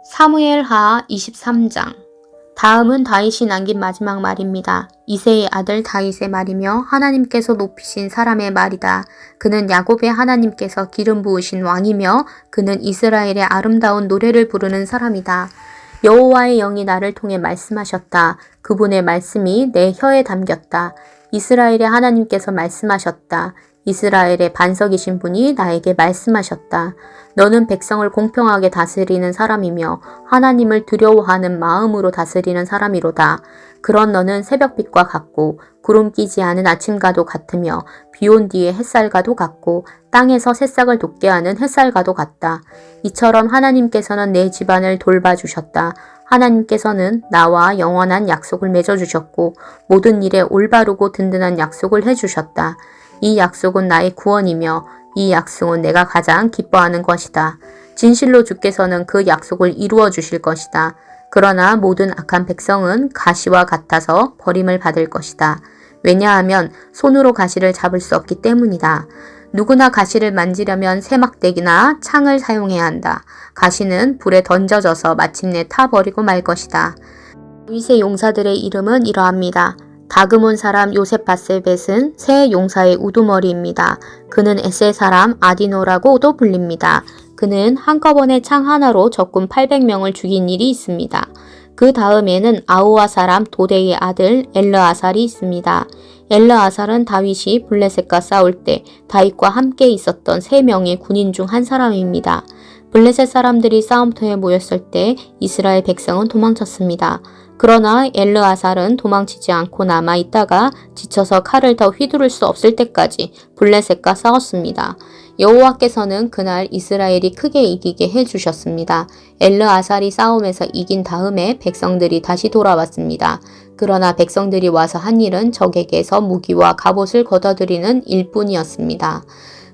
사무엘하 23장. 다음은 다윗이 남긴 마지막 말입니다. 이새의 아들 다윗의 말이며 하나님께서 높이신 사람의 말이다. 그는 야곱의 하나님께서 기름 부으신 왕이며 그는 이스라엘의 아름다운 노래를 부르는 사람이다. 여호와의 영이 나를 통해 말씀하셨다. 그분의 말씀이 내 혀에 담겼다. 이스라엘의 하나님께서 말씀하셨다. 이스라엘의 반석이신 분이 나에게 말씀하셨다. 너는 백성을 공평하게 다스리는 사람이며 하나님을 두려워하는 마음으로 다스리는 사람이로다. 그런 너는 새벽빛과 같고 구름 끼지 않은 아침과도 같으며 비온 뒤에 햇살과도 같고 땅에서 새싹을 돋게 하는 햇살과도 같다. 이처럼 하나님께서는 내 집안을 돌봐주셨다. 하나님께서는 나와 영원한 약속을 맺어주셨고 모든 일에 올바르고 든든한 약속을 해주셨다. 이 약속은 나의 구원이며 이 약속은 내가 가장 기뻐하는 것이다. 진실로 주께서는 그 약속을 이루어 주실 것이다. 그러나 모든 악한 백성은 가시와 같아서 버림을 받을 것이다. 왜냐하면 손으로 가시를 잡을 수 없기 때문이다. 누구나 가시를 만지려면 세막대기나 창을 사용해야 한다. 가시는 불에 던져져서 마침내 타버리고 말 것이다. 다윗의 용사들의 이름은 이러합니다. 다그몬 사람 요셉바세벳은 새 용사의 우두머리입니다. 그는 에셀 사람 아디노라고도 불립니다. 그는 한꺼번에 창 하나로 적군 800명을 죽인 일이 있습니다. 그 다음에는 아우아 사람 도데의 아들 엘르아살이 있습니다. 엘르아살은 다윗이 블레셋과 싸울 때 다윗과 함께 있었던 3명의 군인 중 한 사람입니다. 블레셋 사람들이 싸움터에 모였을 때 이스라엘 백성은 도망쳤습니다. 그러나 엘르아살은 도망치지 않고 남아 있다가 지쳐서 칼을 더 휘두를 수 없을 때까지 블레셋과 싸웠습니다. 여호와께서는 그날 이스라엘이 크게 이기게 해주셨습니다. 엘르아살이 싸움에서 이긴 다음에 백성들이 다시 돌아왔습니다. 그러나 백성들이 와서 한 일은 적에게서 무기와 갑옷을 걷어들이는 일뿐이었습니다.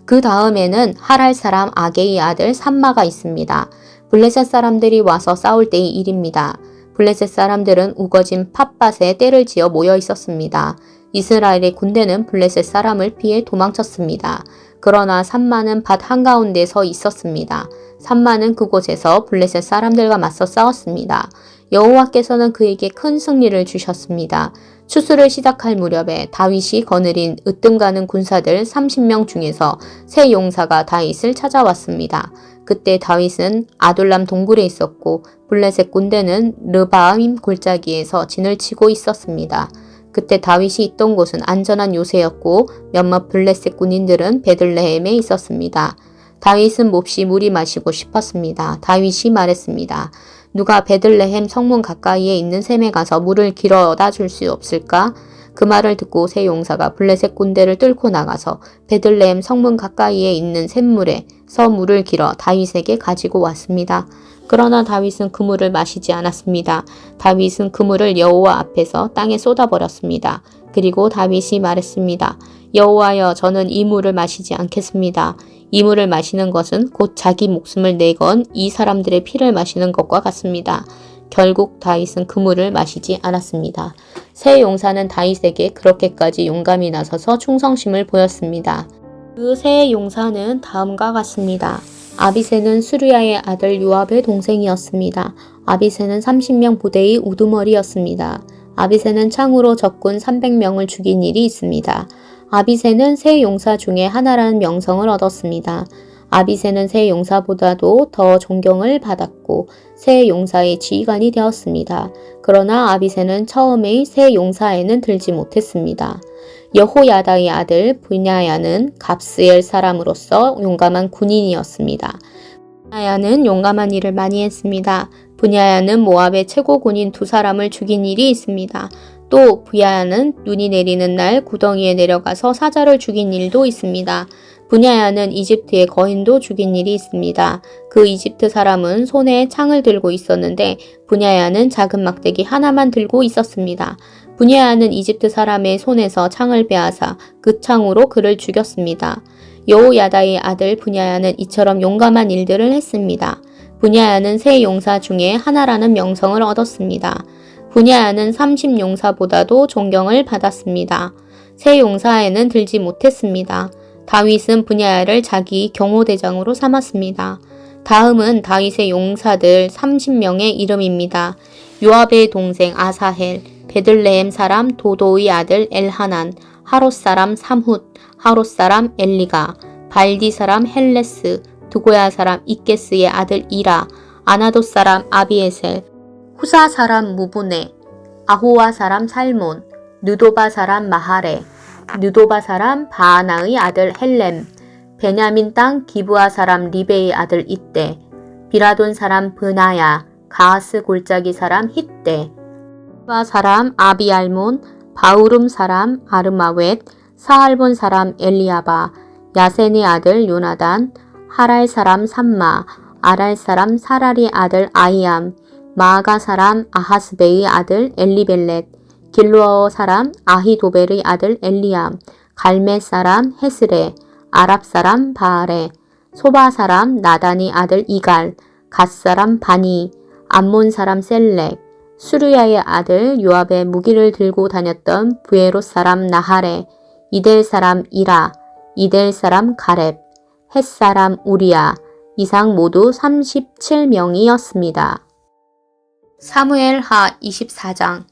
그 다음에는 하랄 사람 아게의 아들 삼마가 있습니다. 블레셋 사람들이 와서 싸울 때의 일입니다. 블레셋 사람들은 우거진 팥밭에 떼를 지어 모여 있었습니다. 이스라엘의 군대는 블레셋 사람을 피해 도망쳤습니다. 그러나 삼마는 밭 한가운데 서 있었습니다. 삼마는 그곳에서 블레셋 사람들과 맞서 싸웠습니다. 여호와께서는 그에게 큰 승리를 주셨습니다. 추수를 시작할 무렵에 다윗이 거느린 으뜸가는 군사들 30명 중에서 세 용사가 다윗을 찾아왔습니다. 그때 다윗은 아둘람 동굴에 있었고 블레셋 군대는 르바임 골짜기에서 진을 치고 있었습니다. 그때 다윗이 있던 곳은 안전한 요새였고 몇몇 블레셋 군인들은 베들레헴에 있었습니다. 다윗은 몹시 물이 마시고 싶었습니다. 다윗이 말했습니다. 누가 베들레헴 성문 가까이에 있는 샘에 가서 물을 길어다 줄 수 없을까? 그 말을 듣고 세 용사가 블레셋 군대를 뚫고 나가서 베들레헴 성문 가까이에 있는 샘물에서 물을 길어 다윗에게 가지고 왔습니다. 그러나 다윗은 그 물을 마시지 않았습니다. 다윗은 그 물을 여호와 앞에서 땅에 쏟아버렸습니다. 그리고 다윗이 말했습니다. 여호와여, 저는 이 물을 마시지 않겠습니다. 이 물을 마시는 것은 곧 자기 목숨을 내건 이 사람들의 피를 마시는 것과 같습니다. 결국 다윗은 그 물을 마시지 않았습니다. 세 용사는 다윗에게 그렇게까지 용감히 나서서 충성심을 보였습니다. 그 세 용사는 다음과 같습니다. 아비새는 수르야의 아들 요압의 동생이었습니다. 아비새는 30명 부대의 우두머리였습니다. 아비새는 창으로 적군 300명을 죽인 일이 있습니다. 아비새는 세 용사 중에 하나라는 명성을 얻었습니다. 아비새는 세 용사보다도 더 존경을 받았고 세 용사의 지휘관이 되었습니다. 그러나 아비새는 처음의 세 용사에는 들지 못했습니다. 여호야다의 아들 브냐야는 갑스엘 사람으로서 용감한 군인이었습니다. 브냐야는 용감한 일을 많이 했습니다. 브냐야는 모압의 최고 군인 2사람을 죽인 일이 있습니다. 또 브냐야는 눈이 내리는 날 구덩이에 내려가서 사자를 죽인 일도 있습니다. 브냐야는 이집트의 거인도 죽인 일이 있습니다. 그 이집트 사람은 손에 창을 들고 있었는데 브냐야는 작은 막대기 하나만 들고 있었습니다. 브냐야는 이집트 사람의 손에서 창을 빼앗아 그 창으로 그를 죽였습니다. 여호야다의 아들 브냐야는 이처럼 용감한 일들을 했습니다. 브냐야는 세 용사 중에 하나라는 명성을 얻었습니다. 브냐야는 30용사보다도 존경을 받았습니다. 세 용사에는 들지 못했습니다. 다윗은 브냐야를 자기 경호대장으로 삼았습니다. 다음은 다윗의 용사들 30명의 이름입니다. 요압의 동생 아사헬, 베들레헴 사람 도도의 아들 엘하난, 하롯 사람 삼훗, 하롯 사람 엘리가, 발디 사람 헬레스, 두고야 사람 이게스의 아들 이라, 아나돗 사람 아비에셀, 후사 사람 무브네, 아호와 사람 살몬, 느도바 사람 마하레, 느도바 사람 바하나의 아들 헬렘, 베냐민 땅 기브아 사람 리베의 아들 이떼, 비라돈 사람 브나야, 가하스 골짜기 사람 hit대, 바 사람 아비알몬, 바우름 사람 아르마웻, 사할본 사람 엘리아바, 야센의 아들 요나단, 하랄 사람 삼마, 아랄 사람 사랄의 아들 아이암, 마아가 사람 아하스베의 아들 엘리벨렛, 길루어 사람 아히도벨의 아들 엘리암, 갈멜 사람 헤스레, 아랍 사람 바알레, 소바 사람 나단의 아들 이갈, 갓 사람 바니, 암몬 사람 셀렉, 수르야의 아들 요압의 무기를 들고 다녔던 부에롯 사람 나하레, 이델 사람 이라, 이델 사람 가렙, 헷 사람 우리야, 이상 모두 37명이었습니다. 사무엘 하 24장.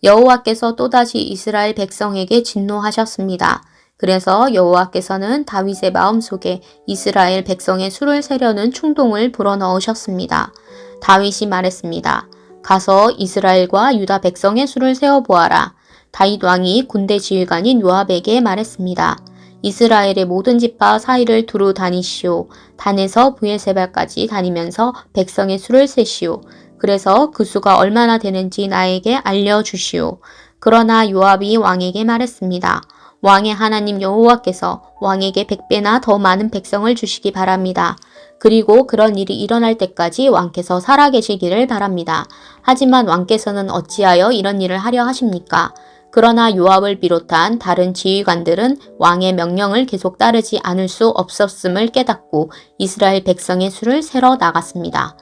여호와께서 또다시 이스라엘 백성에게 진노하셨습니다. 그래서 여호와께서는 다윗의 마음속에 이스라엘 백성의 수를 세려는 충동을 불어넣으셨습니다. 다윗이 말했습니다. 가서 이스라엘과 유다 백성의 수를 세어보아라. 다윗 왕이 군대 지휘관인 요압에게 말했습니다. 이스라엘의 모든 지파 사이를 두루 다니시오. 단에서 브엘세바까지 다니면서 백성의 수를 세시오. 그래서 그 수가 얼마나 되는지 나에게 알려주시오. 그러나 요압이 왕에게 말했습니다. 왕의 하나님 여호와께서 왕에게 100배나 더 많은 백성을 주시기 바랍니다. 그리고 그런 일이 일어날 때까지 왕께서 살아계시기를 바랍니다. 하지만 왕께서는 어찌하여 이런 일을 하려 하십니까? 그러나 요압을 비롯한 다른 지휘관들은 왕의 명령을 계속 따르지 않을 수 없었음을 깨닫고 이스라엘 백성의 수를 세러 나갔습니다.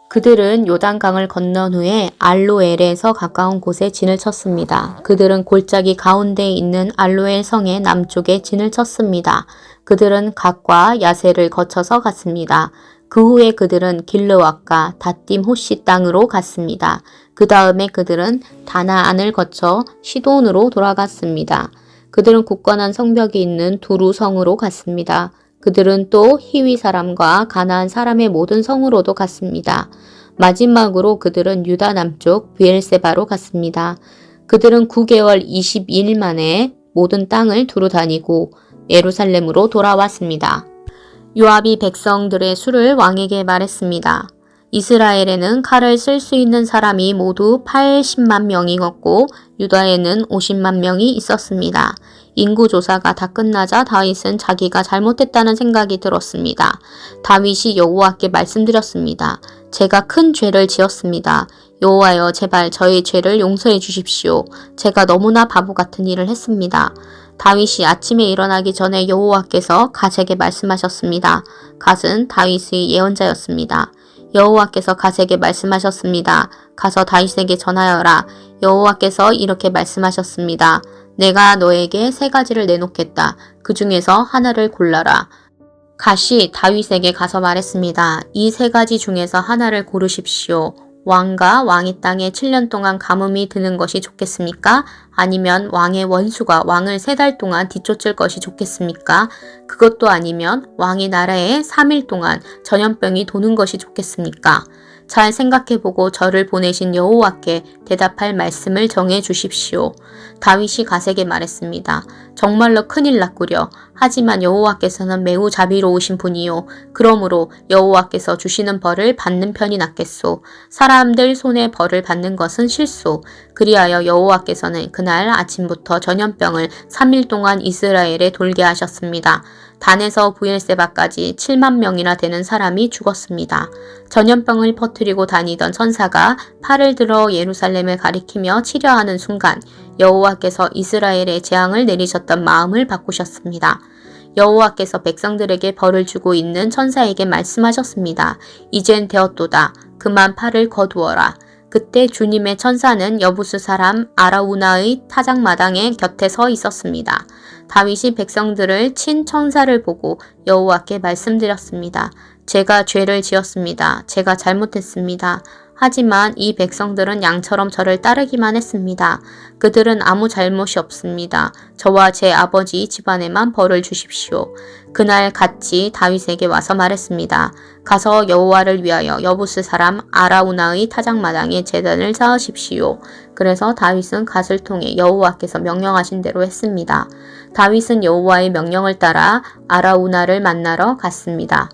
그들은 요단강을 건넌 후에 알로엘에서 가까운 곳에 진을 쳤습니다. 그들은 골짜기 가운데에 있는 알로엘 성의 남쪽에 진을 쳤습니다. 그들은 갓과 야세를 거쳐서 갔습니다. 그 후에 그들은 길르앗과 다딤 호시 땅으로 갔습니다. 그 다음에 그들은 다나안을 거쳐 시돈으로 돌아갔습니다. 그들은 굳건한 성벽이 있는 두루 성으로 갔습니다. 그들은 또 히위 사람과 가나안 사람의 모든 성으로도 갔습니다. 마지막으로 그들은 유다 남쪽 브엘세바로 갔습니다. 그들은 9개월 22일 만에 모든 땅을 두루 다니고 예루살렘으로 돌아왔습니다. 요압이 백성들의 수를 왕에게 말했습니다. 이스라엘에는 칼을 쓸 수 있는 사람이 모두 80만 명이었고 유다에는 50만 명이 있었습니다. 인구조사가 다 끝나자 다윗은 자기가 잘못했다는 생각이 들었습니다. 다윗이 여호와께 말씀드렸습니다. 제가 큰 죄를 지었습니다. 여호와여 제발 저의 죄를 용서해 주십시오. 제가 너무나 바보 같은 일을 했습니다. 다윗이 아침에 일어나기 전에 여호와께서 갓에게 말씀하셨습니다. 갓은 다윗의 예언자였습니다. 여호와께서 갓에게 말씀하셨습니다. 가서 다윗에게 전하여라. 여호와께서 이렇게 말씀하셨습니다. 내가 너에게 3가지를 내놓겠다. 그 중에서 하나를 골라라. 갓이 다윗에게 가서 말했습니다. 이 3가지 중에서 하나를 고르십시오. 왕과 왕의 땅에 7년 동안 가뭄이 드는 것이 좋겠습니까? 아니면 왕의 원수가 왕을 3달 동안 뒤쫓을 것이 좋겠습니까? 그것도 아니면 왕의 나라에 3일 동안 전염병이 도는 것이 좋겠습니까? 잘 생각해보고 저를 보내신 여호와께 대답할 말씀을 정해 주십시오. 다윗이 갓에게 말했습니다. 정말로 큰일 났구려. 하지만 여호와께서는 매우 자비로우신 분이요. 그러므로 여호와께서 주시는 벌을 받는 편이 낫겠소. 사람들 손에 벌을 받는 것은 실소. 그리하여 여호와께서는 그날 아침부터 전염병을 3일 동안 이스라엘에 돌게 하셨습니다. 단에서 브엘세바까지 7만 명이나 되는 사람이 죽었습니다. 전염병을 퍼뜨리고 다니던 천사가 팔을 들어 예루살렘을 가리키며 치려하는 순간 여호와께서 이스라엘에 재앙을 내리셨던 마음을 바꾸셨습니다. 여호와께서 백성들에게 벌을 주고 있는 천사에게 말씀하셨습니다. 이젠 되었도다. 그만 팔을 거두어라. 그때 주님의 천사는 여부스 사람 아라우나의 타작마당에 곁에 서 있었습니다. 다윗이 백성들을 친 천사를 보고 여호와께 말씀드렸습니다. 제가 죄를 지었습니다. 제가 잘못했습니다. 하지만 이 백성들은 양처럼 저를 따르기만 했습니다. 그들은 아무 잘못이 없습니다. 저와 제 아버지 집안에만 벌을 주십시오. 그날 같이 다윗에게 와서 말했습니다. 가서 여호와를 위하여 여부스 사람 아라우나의 타작마당에 제단을 쌓으십시오. 그래서 다윗은 갓을 통해 여호와께서 명령하신 대로 했습니다. 다윗은 여호와의 명령을 따라 아라우나를 만나러 갔습니다.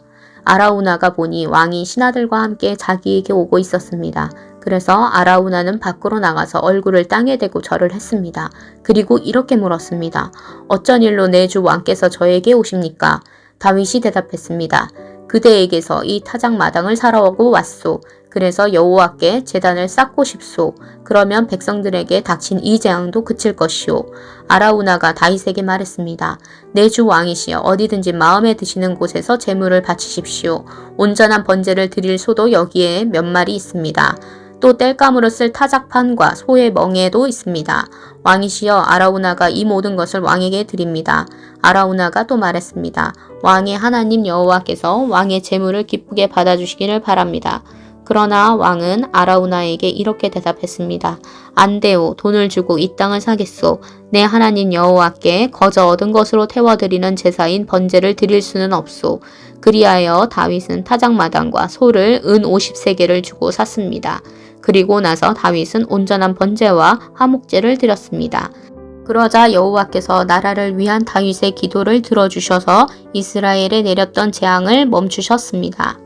아라우나가 보니 왕이 신하들과 함께 자기에게 오고 있었습니다. 그래서 아라우나는 밖으로 나가서 얼굴을 땅에 대고 절을 했습니다. 그리고 이렇게 물었습니다. 어쩐 일로 내 주 왕께서 저에게 오십니까? 다윗이 대답했습니다. 그대에게서 이 타작 마당을 사러오고 왔소. 그래서 여호와께 제단을 쌓고 싶소. 그러면 백성들에게 닥친 이 재앙도 그칠 것이오. 아라우나가 다윗에게 말했습니다. 내 주 왕이시여 어디든지 마음에 드시는 곳에서 제물을 바치십시오. 온전한 번제를 드릴 소도 여기에 몇 마리 있습니다. 또 땔감으로 쓸 타작판과 소의 멍에도 있습니다. 왕이시여 아라우나가 이 모든 것을 왕에게 드립니다. 아라우나가 또 말했습니다. 왕의 하나님 여호와께서 왕의 제물을 기쁘게 받아주시기를 바랍니다. 그러나 왕은 아라우나에게 이렇게 대답했습니다. 안 돼요. 돈을 주고 이 땅을 사겠소. 내 하나님 여호와께 거저 얻은 것으로 태워드리는 제사인 번제를 드릴 수는 없소. 그리하여 다윗은 타작마당과 소를 은 50세겔을 주고 샀습니다. 그리고 나서 다윗은 온전한 번제와 화목제를 드렸습니다. 그러자 여호와께서 나라를 위한 다윗의 기도를 들어주셔서 이스라엘에 내렸던 재앙을 멈추셨습니다.